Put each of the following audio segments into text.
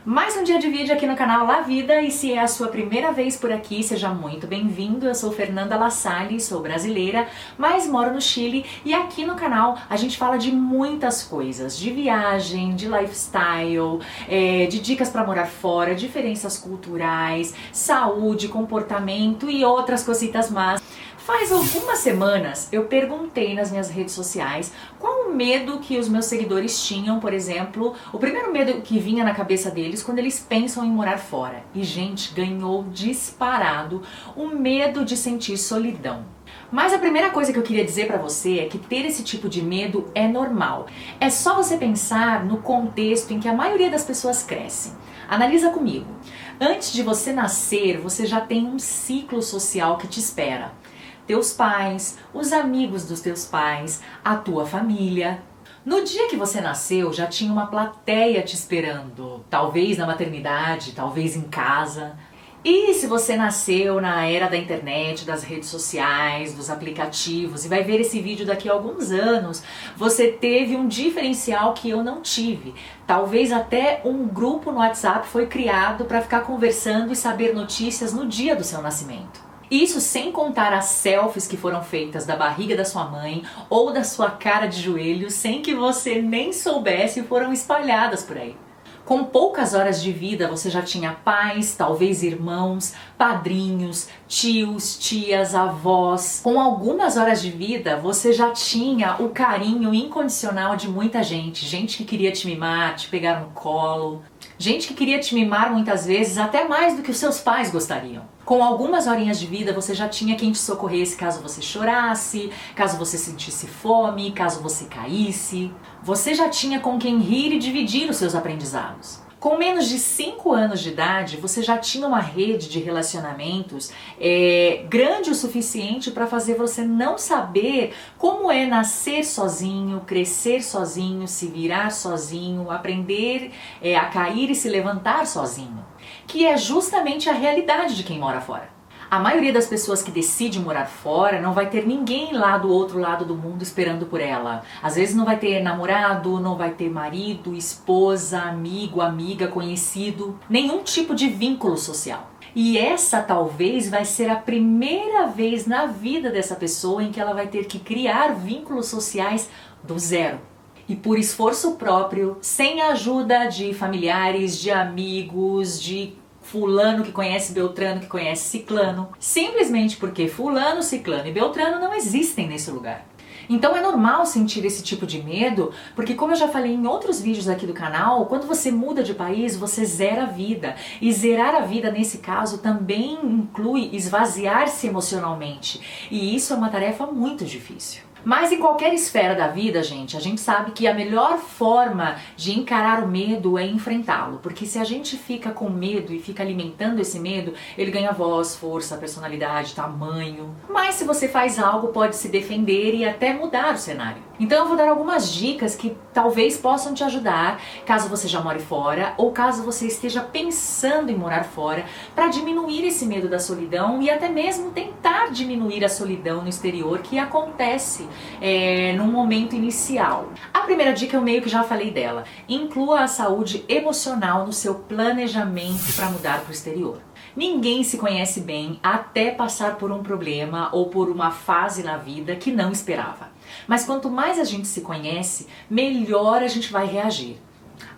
Mais um dia de vídeo aqui no canal La Vida, e se é a sua primeira vez por aqui, seja muito bem-vindo. Eu sou Fernanda La Salle, sou brasileira, mas moro no Chile, e aqui no canal a gente fala de muitas coisas, de viagem, de lifestyle, de dicas para morar fora, diferenças culturais, saúde, comportamento e outras cositas más. Faz algumas semanas eu perguntei nas minhas redes sociais qual o medo que os meus seguidores tinham, por exemplo, o primeiro medo que vinha na cabeça deles quando eles pensam em morar fora. E, gente, ganhou disparado o medo de sentir solidão. Mas a primeira coisa que eu queria dizer pra você é que ter esse tipo de medo é normal. É só você pensar no contexto em que a maioria das pessoas cresce. Analisa comigo. Antes de você nascer, você já tem um ciclo social que te espera. Teus pais, os amigos dos teus pais, a tua família. No dia que você nasceu, já tinha uma plateia te esperando, talvez na maternidade, talvez em casa. E se você nasceu na era da internet, das redes sociais, dos aplicativos, e vai ver esse vídeo daqui a alguns anos, você teve um diferencial que eu não tive. Talvez até um grupo no WhatsApp foi criado para ficar conversando e saber notícias no dia do seu nascimento. Isso sem contar as selfies que foram feitas da barriga da sua mãe ou da sua cara de joelhos sem que você nem soubesse e foram espalhadas por aí. Com poucas horas de vida você já tinha pais, talvez irmãos, padrinhos, tios, tias, avós. Com algumas horas de vida você já tinha o carinho incondicional de muita gente. Gente que queria te mimar, te pegar no colo. Gente que queria te mimar muitas vezes até mais do que os seus pais gostariam. Com algumas horinhas de vida você já tinha quem te socorresse caso você chorasse, caso você sentisse fome, caso você caísse. Você já tinha com quem rir e dividir os seus aprendizados. Com menos de 5 anos de idade, você já tinha uma rede de relacionamentos grande o suficiente para fazer você não saber como é nascer sozinho, crescer sozinho, se virar sozinho, aprender a cair e se levantar sozinho, que é justamente a realidade de quem mora fora. A maioria das pessoas que decide morar fora não vai ter ninguém lá do outro lado do mundo esperando por ela. Às vezes não vai ter namorado, não vai ter marido, esposa, amigo, amiga, conhecido, nenhum tipo de vínculo social. E essa talvez vai ser a primeira vez na vida dessa pessoa em que ela vai ter que criar vínculos sociais do zero. E por esforço próprio, sem a ajuda de familiares, de amigos, de fulano que conhece Beltrano, que conhece Ciclano, simplesmente porque fulano, Ciclano e Beltrano não existem nesse lugar. Então é normal sentir esse tipo de medo, porque como eu já falei em outros vídeos aqui do canal, quando você muda de país, você zera a vida. E zerar a vida, nesse caso, também inclui esvaziar-se emocionalmente. E isso é uma tarefa muito difícil. Mas em qualquer esfera da vida, gente, a gente sabe que a melhor forma de encarar o medo é enfrentá-lo. Porque se a gente fica com medo e fica alimentando esse medo, ele ganha voz, força, personalidade, tamanho. Mas se você faz algo, pode se defender e até mudar o cenário. Então eu vou dar algumas dicas que talvez possam te ajudar, caso você já more fora ou caso você esteja pensando em morar fora, para diminuir esse medo da solidão e até mesmo tentar diminuir a solidão no exterior que acontece num momento inicial. A primeira dica eu meio que já falei dela. Inclua a saúde emocional no seu planejamento para mudar para o exterior. Ninguém se conhece bem até passar por um problema ou por uma fase na vida que não esperava. Mas quanto mais a gente se conhece, melhor a gente vai reagir.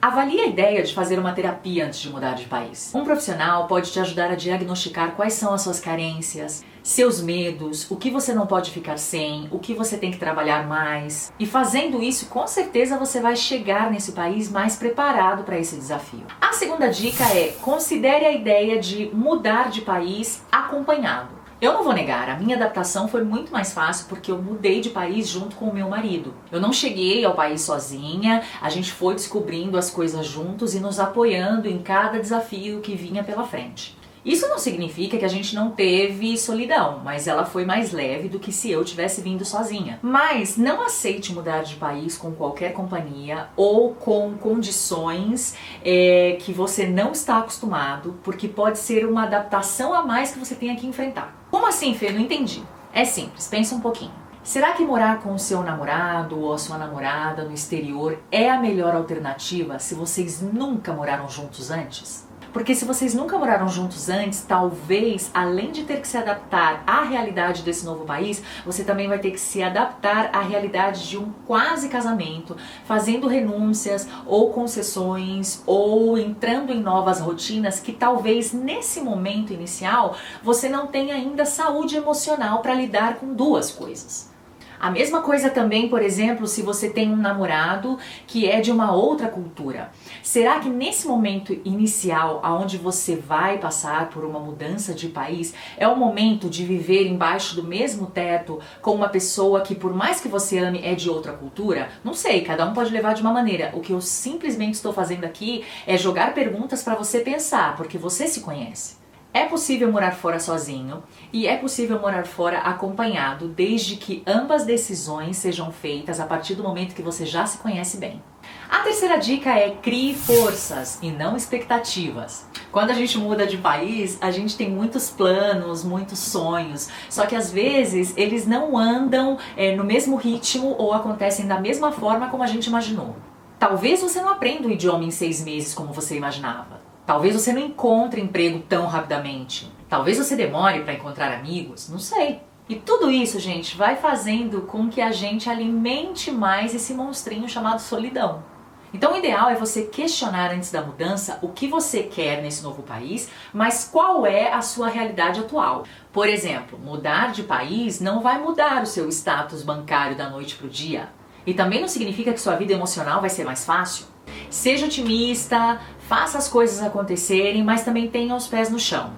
Avalie a ideia de fazer uma terapia antes de mudar de país. Um profissional pode te ajudar a diagnosticar quais são as suas carências, seus medos, o que você não pode ficar sem, o que você tem que trabalhar mais. E fazendo isso, com certeza você vai chegar nesse país mais preparado para esse desafio. A segunda dica é: considere a ideia de mudar de país acompanhado. Eu não vou negar, a minha adaptação foi muito mais fácil porque eu mudei de país junto com o meu marido. Eu não cheguei ao país sozinha, a gente foi descobrindo as coisas juntos e nos apoiando em cada desafio que vinha pela frente. Isso não significa que a gente não teve solidão, mas ela foi mais leve do que se eu tivesse vindo sozinha. Mas não aceite mudar de país com qualquer companhia ou com condições que você não está acostumado, porque pode ser uma adaptação a mais que você tenha que enfrentar. Como assim, Fê? Não entendi. É simples, pensa um pouquinho. Será que morar com o seu namorado ou a sua namorada no exterior é a melhor alternativa se vocês nunca moraram juntos antes? Porque se vocês nunca moraram juntos antes, talvez, além de ter que se adaptar à realidade desse novo país, você também vai ter que se adaptar à realidade de um quase casamento, fazendo renúncias ou concessões ou entrando em novas rotinas que talvez nesse momento inicial você não tenha ainda saúde emocional para lidar com duas coisas. A mesma coisa também, por exemplo, se você tem um namorado que é de uma outra cultura. Será que nesse momento inicial, onde você vai passar por uma mudança de país, é o momento de viver embaixo do mesmo teto com uma pessoa que, por mais que você ame, é de outra cultura? Não sei, cada um pode levar de uma maneira. O que eu simplesmente estou fazendo aqui é jogar perguntas para você pensar, porque você se conhece. É possível morar fora sozinho e é possível morar fora acompanhado, desde que ambas decisões sejam feitas a partir do momento que você já se conhece bem. A terceira dica é: crie forças e não expectativas. Quando a gente muda de país, a gente tem muitos planos, muitos sonhos, só que às vezes eles não andam no mesmo ritmo ou acontecem da mesma forma como a gente imaginou. Talvez você não aprenda o idioma em 6 meses como você imaginava. Talvez você não encontre emprego tão rapidamente. Talvez você demore para encontrar amigos, não sei. E tudo isso, gente, vai fazendo com que a gente alimente mais esse monstrinho chamado solidão. Então o ideal é você questionar antes da mudança o que você quer nesse novo país, mas qual é a sua realidade atual. Por exemplo, mudar de país não vai mudar o seu status bancário da noite para o dia. E também não significa que sua vida emocional vai ser mais fácil. Seja otimista, faça as coisas acontecerem, mas também tenha os pés no chão.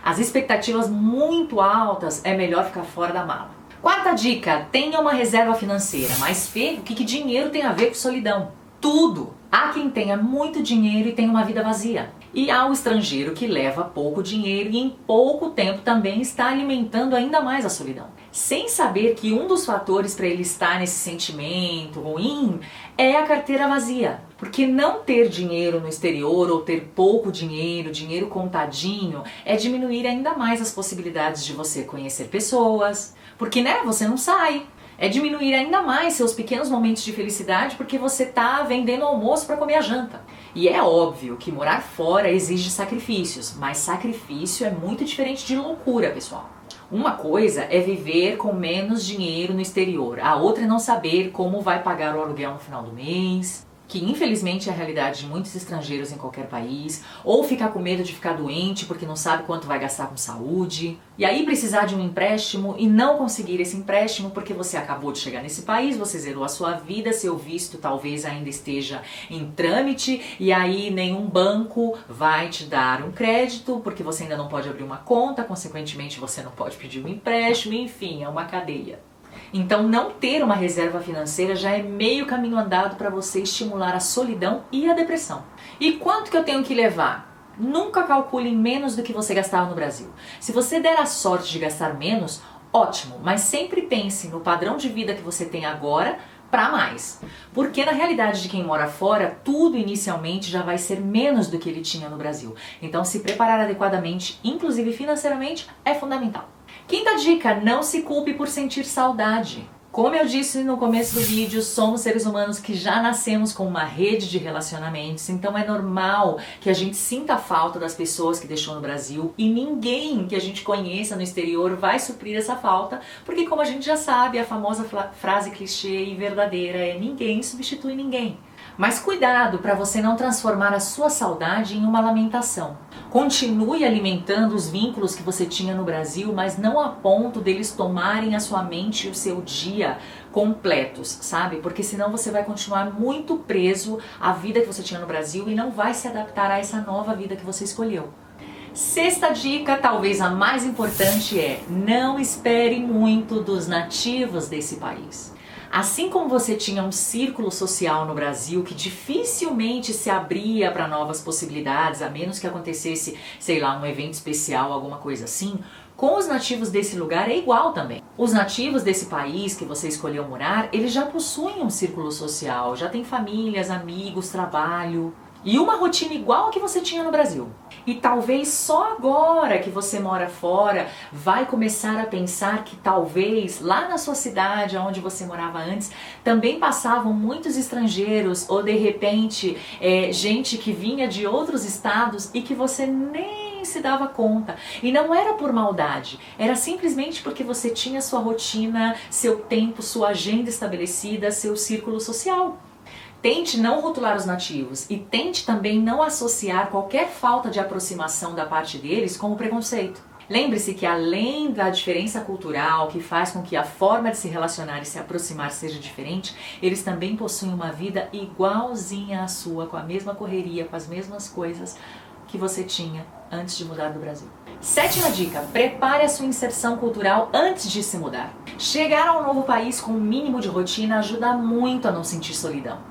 As expectativas muito altas é melhor ficar fora da mala. Quarta dica: tenha uma reserva financeira. Mas Fê, o que dinheiro tem a ver com solidão? Tudo! Há quem tenha muito dinheiro e tenha uma vida vazia. E há o estrangeiro que leva pouco dinheiro e em pouco tempo também está alimentando ainda mais a solidão. Sem saber que um dos fatores para ele estar nesse sentimento ruim é a carteira vazia. Porque não ter dinheiro no exterior ou ter pouco dinheiro, dinheiro contadinho, é diminuir ainda mais as possibilidades de você conhecer pessoas. Porque, você não sai. É diminuir ainda mais seus pequenos momentos de felicidade porque você está vendendo almoço para comer a janta. E é óbvio que morar fora exige sacrifícios, mas sacrifício é muito diferente de loucura, pessoal. Uma coisa é viver com menos dinheiro no exterior, a outra é não saber como vai pagar o aluguel no final do mês, que infelizmente é a realidade de muitos estrangeiros em qualquer país, ou ficar com medo de ficar doente porque não sabe quanto vai gastar com saúde, e aí precisar de um empréstimo e não conseguir esse empréstimo porque você acabou de chegar nesse país, você zerou a sua vida, seu visto talvez ainda esteja em trâmite, e aí nenhum banco vai te dar um crédito porque você ainda não pode abrir uma conta, consequentemente você não pode pedir um empréstimo, enfim, é uma cadeia. Então não ter uma reserva financeira já é meio caminho andado para você estimular a solidão e a depressão. E quanto que eu tenho que levar? Nunca calcule menos do que você gastava no Brasil. Se você der a sorte de gastar menos, ótimo, mas sempre pense no padrão de vida que você tem agora para mais. Porque na realidade de quem mora fora, tudo inicialmente já vai ser menos do que ele tinha no Brasil. Então se preparar adequadamente, inclusive financeiramente, é fundamental. Quinta dica: não se culpe por sentir saudade. Como eu disse no começo do vídeo, somos seres humanos que já nascemos com uma rede de relacionamentos, então é normal que a gente sinta a falta das pessoas que deixou no Brasil e ninguém que a gente conheça no exterior vai suprir essa falta, porque como a gente já sabe, a famosa frase clichê e verdadeira é: ninguém substitui ninguém. Mas cuidado para você não transformar a sua saudade em uma lamentação. Continue alimentando os vínculos que você tinha no Brasil, mas não a ponto deles tomarem a sua mente e o seu dia completos, sabe? Porque senão você vai continuar muito preso à vida que você tinha no Brasil e não vai se adaptar a essa nova vida que você escolheu. Sexta dica, talvez a mais importante, é: não espere muito dos nativos desse país. Assim como você tinha um círculo social no Brasil que dificilmente se abria para novas possibilidades, a menos que acontecesse, sei lá, um evento especial, alguma coisa assim, com os nativos desse lugar é igual também. Os nativos desse país que você escolheu morar, eles já possuem um círculo social, já têm famílias, amigos, trabalho. e uma rotina igual a que você tinha no Brasil. E talvez só agora que você mora fora vai começar a pensar que talvez lá na sua cidade, onde você morava antes, também passavam muitos estrangeiros ou de repente gente que vinha de outros estados e que você nem se dava conta. E não era por maldade, era simplesmente porque você tinha sua rotina, seu tempo, sua agenda estabelecida, seu círculo social. Tente não rotular os nativos e tente também não associar qualquer falta de aproximação da parte deles como preconceito. Lembre-se que além da diferença cultural que faz com que a forma de se relacionar e se aproximar seja diferente, eles também possuem uma vida igualzinha à sua, com a mesma correria, com as mesmas coisas que você tinha antes de mudar do Brasil. Sétima dica, prepare a sua inserção cultural antes de se mudar. Chegar a um novo país com um mínimo de rotina ajuda muito a não sentir solidão.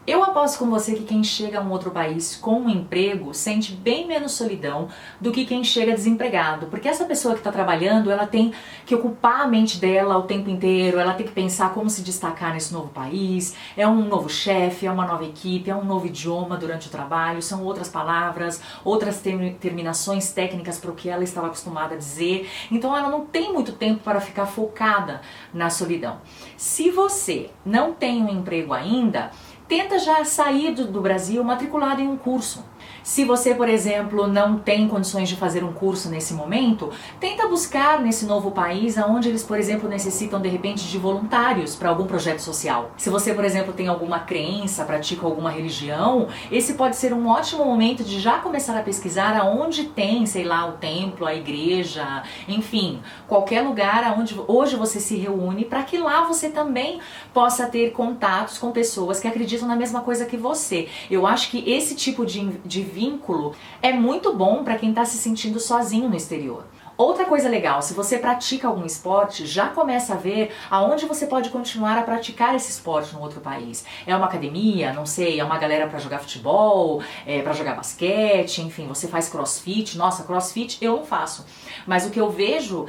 Eu aposto com você que quem chega a um outro país com um emprego sente bem menos solidão do que quem chega desempregado, porque essa pessoa que está trabalhando, ela tem que ocupar a mente dela o tempo inteiro, ela tem que pensar como se destacar nesse novo país, é um novo chefe, é uma nova equipe, é um novo idioma durante o trabalho, são outras palavras, outras terminações técnicas para o que ela estava acostumada a dizer, então ela não tem muito tempo para ficar focada na solidão. Se você não tem um emprego ainda, tenta já sair do Brasil matriculado em um curso. Se você, por exemplo, não tem condições de fazer um curso nesse momento, tenta buscar nesse novo país onde eles, por exemplo, necessitam de repente de voluntários para algum projeto social. Se você, por exemplo, tem alguma crença, pratica alguma religião, esse pode ser um ótimo momento de já começar a pesquisar aonde tem, sei lá, o templo, a igreja, enfim, qualquer lugar onde hoje você se reúne para que lá você também possa ter contatos com pessoas que acreditam na mesma coisa que você. Eu acho que esse tipo de vínculo é muito bom para quem está se sentindo sozinho no exterior. Outra coisa legal, se você pratica algum esporte, já começa a ver aonde você pode continuar a praticar esse esporte no outro país. É uma academia, não sei, é uma galera para jogar futebol, para jogar basquete, enfim, você faz crossfit. Nossa, crossfit eu não faço. Mas o que eu vejo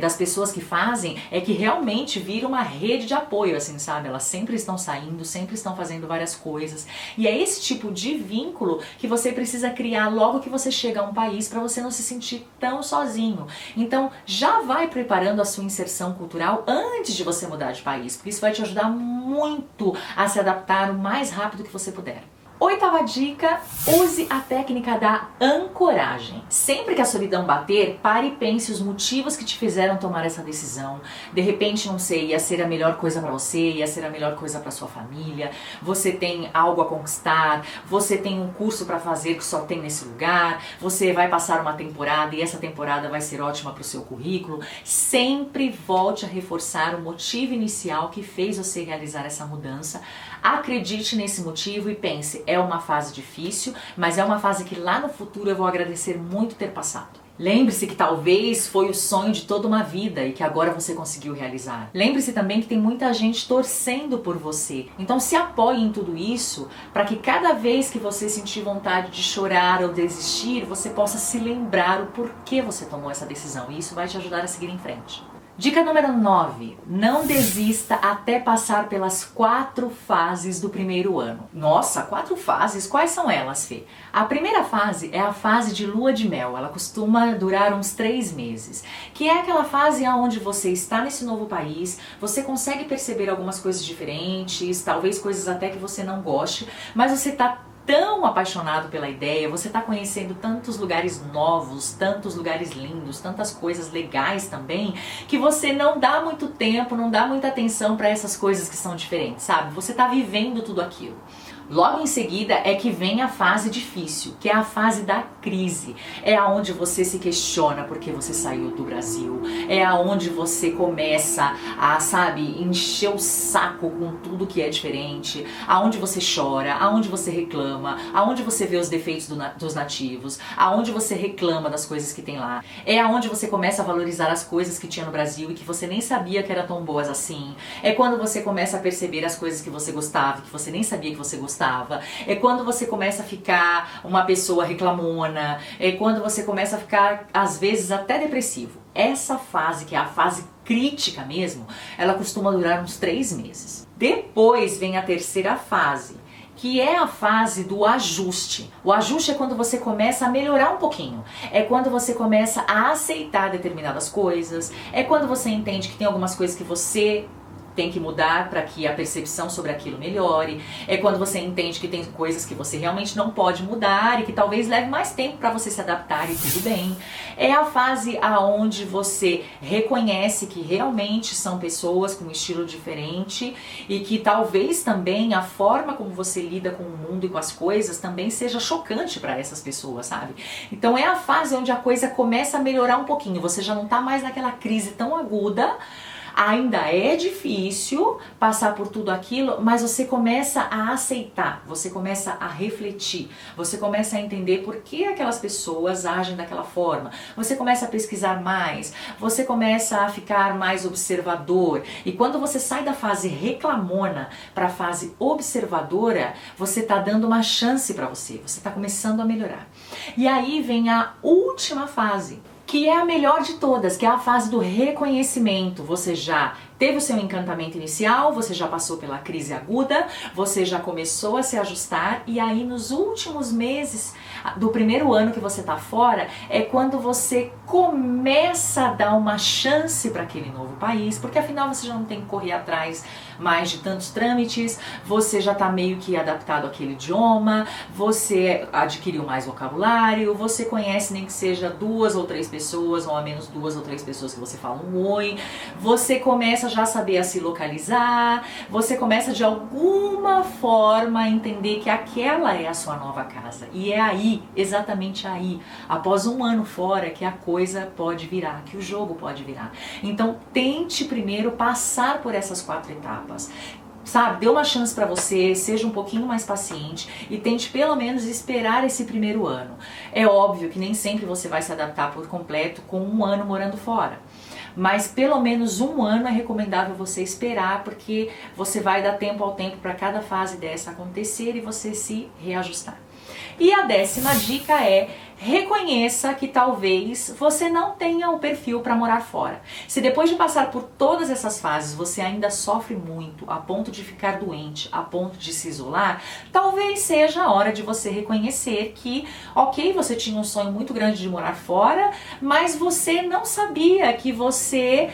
das pessoas que fazem é que realmente vira uma rede de apoio, assim, sabe? Elas sempre estão saindo, sempre estão fazendo várias coisas. E é esse tipo de vínculo que você precisa criar logo que você chega a um país para você não se sentir tão sozinho. Então já vai preparando a sua inserção cultural antes de você mudar de país, porque isso vai te ajudar muito a se adaptar o mais rápido que você puder. Oitava dica, use a técnica da ancoragem. Sempre que a solidão bater, pare e pense os motivos que te fizeram tomar essa decisão. De repente, não sei, ia ser a melhor coisa para você, ia ser a melhor coisa para sua família, você tem algo a conquistar, você tem um curso para fazer que só tem nesse lugar, você vai passar uma temporada e essa temporada vai ser ótima para o seu currículo. Sempre volte a reforçar o motivo inicial que fez você realizar essa mudança. Acredite nesse motivo e pense, é uma fase difícil, mas é uma fase que lá no futuro eu vou agradecer muito ter passado. Lembre-se que talvez foi o sonho de toda uma vida e que agora você conseguiu realizar. Lembre-se também que tem muita gente torcendo por você. Então se apoie em tudo isso para que cada vez que você sentir vontade de chorar ou desistir, você possa se lembrar o porquê você tomou essa decisão. E isso vai te ajudar a seguir em frente. Dica número 9. Não desista até passar pelas 4 fases do primeiro ano. Nossa, 4 fases? Quais são elas, Fê? A primeira fase é a fase de lua de mel. Ela costuma durar uns 3 meses. Que é aquela fase onde você está nesse novo país, você consegue perceber algumas coisas diferentes, talvez coisas até que você não goste, mas você está tão apaixonado pela ideia, você está conhecendo tantos lugares novos, tantos lugares lindos, tantas coisas legais também, que você não dá muito tempo, não dá muita atenção para essas coisas que são diferentes, sabe? Você está vivendo tudo aquilo. Logo em seguida é que vem a fase difícil, que é a fase da crise. É aonde você se questiona porque você saiu do Brasil. É aonde você começa a, sabe, encher o saco com tudo que é diferente. Aonde você chora, aonde você reclama, aonde você vê os defeitos dos nativos, aonde você reclama das coisas que tem lá. É aonde você começa a valorizar as coisas que tinha no Brasil e que você nem sabia que eram tão boas assim. É quando você começa a perceber as coisas que você gostava, que você nem sabia que você gostava. É quando você começa a ficar uma pessoa reclamona, é quando você começa a ficar, às vezes, até depressivo. Essa fase, que é a fase crítica mesmo, ela costuma durar uns 3 meses. Depois vem a terceira fase, que é a fase do ajuste. O ajuste é quando você começa a melhorar um pouquinho, é quando você começa a aceitar determinadas coisas, é quando você entende que tem algumas coisas que você tem que mudar para que a percepção sobre aquilo melhore, é quando você entende que tem coisas que você realmente não pode mudar e que talvez leve mais tempo para você se adaptar e tudo bem. É a fase aonde você reconhece que realmente são pessoas com um estilo diferente e que talvez também a forma como você lida com o mundo e com as coisas também seja chocante para essas pessoas, sabe? Então é a fase onde a coisa começa a melhorar um pouquinho, você já não tá mais naquela crise tão aguda. Ainda é difícil passar por tudo aquilo, mas você começa a aceitar, você começa a refletir, você começa a entender por que aquelas pessoas agem daquela forma, você começa a pesquisar mais, você começa a ficar mais observador, e quando você sai da fase reclamona para a fase observadora, você está dando uma chance para você está começando a melhorar. E aí vem a última fase, que é a melhor de todas, que é a fase do reconhecimento. Você já teve o seu encantamento inicial, você já passou pela crise aguda, você já começou a se ajustar, e aí nos últimos meses do primeiro ano que você tá fora, é quando você começa a dar uma chance para aquele novo país, porque afinal você já não tem que correr atrás mais de tantos trâmites, você já tá meio que adaptado àquele idioma, você adquiriu mais vocabulário, você conhece nem que seja 2 ou 3 pessoas, ou ao menos 2 ou 3 pessoas que você fala um oi, você começa já a saber a se localizar, você começa de alguma forma a entender que aquela é a sua nova casa. E é aí, exatamente aí, após um ano fora, que a coisa pode virar, que o jogo pode virar. Então tente primeiro passar por essas 4 etapas. Sabe, dê uma chance pra você, seja um pouquinho mais paciente e tente pelo menos esperar esse primeiro ano. É óbvio que nem sempre você vai se adaptar por completo com um ano morando fora. Mas pelo menos um ano é recomendável você esperar, porque você vai dar tempo ao tempo para cada fase dessa acontecer e você se reajustar. E a 10ª dica é: reconheça que talvez você não tenha o perfil para morar fora. Se depois de passar por todas essas fases você ainda sofre muito, a ponto de ficar doente, a ponto de se isolar, talvez seja a hora de você reconhecer que, ok, você tinha um sonho muito grande de morar fora, mas você não sabia que você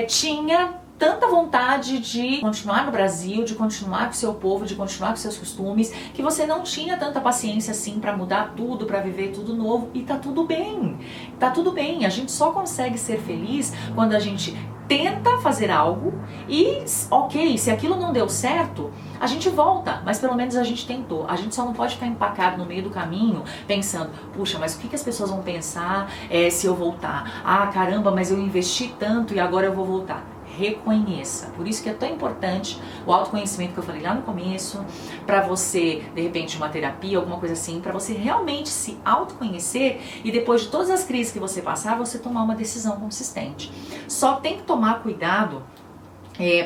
tinha tanta vontade de continuar no Brasil, de continuar com o seu povo, de continuar com seus costumes, que você não tinha tanta paciência assim pra mudar tudo, pra viver tudo novo, e tá tudo bem. Tá tudo bem, a gente só consegue ser feliz quando a gente tenta fazer algo e, ok, se aquilo não deu certo, a gente volta, mas pelo menos a gente tentou. A gente só não pode ficar empacado no meio do caminho pensando, puxa, mas o que as pessoas vão pensar se eu voltar? Ah, caramba, mas eu investi tanto e agora eu vou voltar. Reconheça. Por isso que é tão importante o autoconhecimento que eu falei lá no começo, para você, de repente, uma terapia, alguma coisa assim, para você realmente se autoconhecer e depois de todas as crises que você passar, você tomar uma decisão consistente. Só tem que tomar cuidado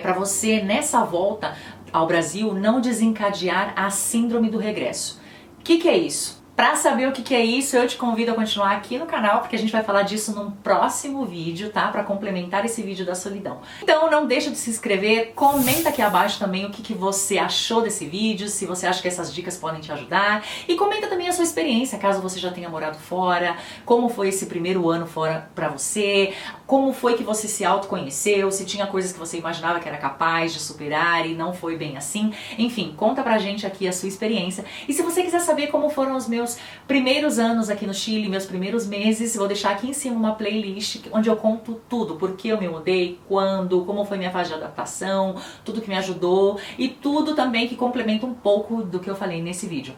para você, nessa volta ao Brasil, não desencadear a síndrome do regresso. O que é isso? Pra saber o que é isso, eu te convido a continuar aqui no canal, porque a gente vai falar disso num próximo vídeo, tá? Pra complementar esse vídeo da solidão. Então não deixa de se inscrever, comenta aqui abaixo também o que você achou desse vídeo, se você acha que essas dicas podem te ajudar, e comenta também a sua experiência, caso você já tenha morado fora, como foi esse primeiro ano fora pra você, como foi que você se autoconheceu, se tinha coisas que você imaginava que era capaz de superar e não foi bem assim. Enfim, conta pra gente aqui a sua experiência. E se você quiser saber como foram os meus primeiros anos aqui no Chile, meus primeiros meses, vou deixar aqui em cima uma playlist onde eu conto tudo, por que eu me mudei, quando, como foi minha fase de adaptação, tudo que me ajudou e tudo também que complementa um pouco do que eu falei nesse vídeo.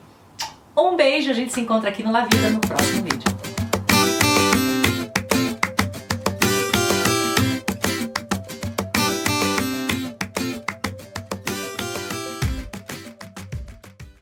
Um beijo, a gente se encontra aqui no La Vida no próximo vídeo.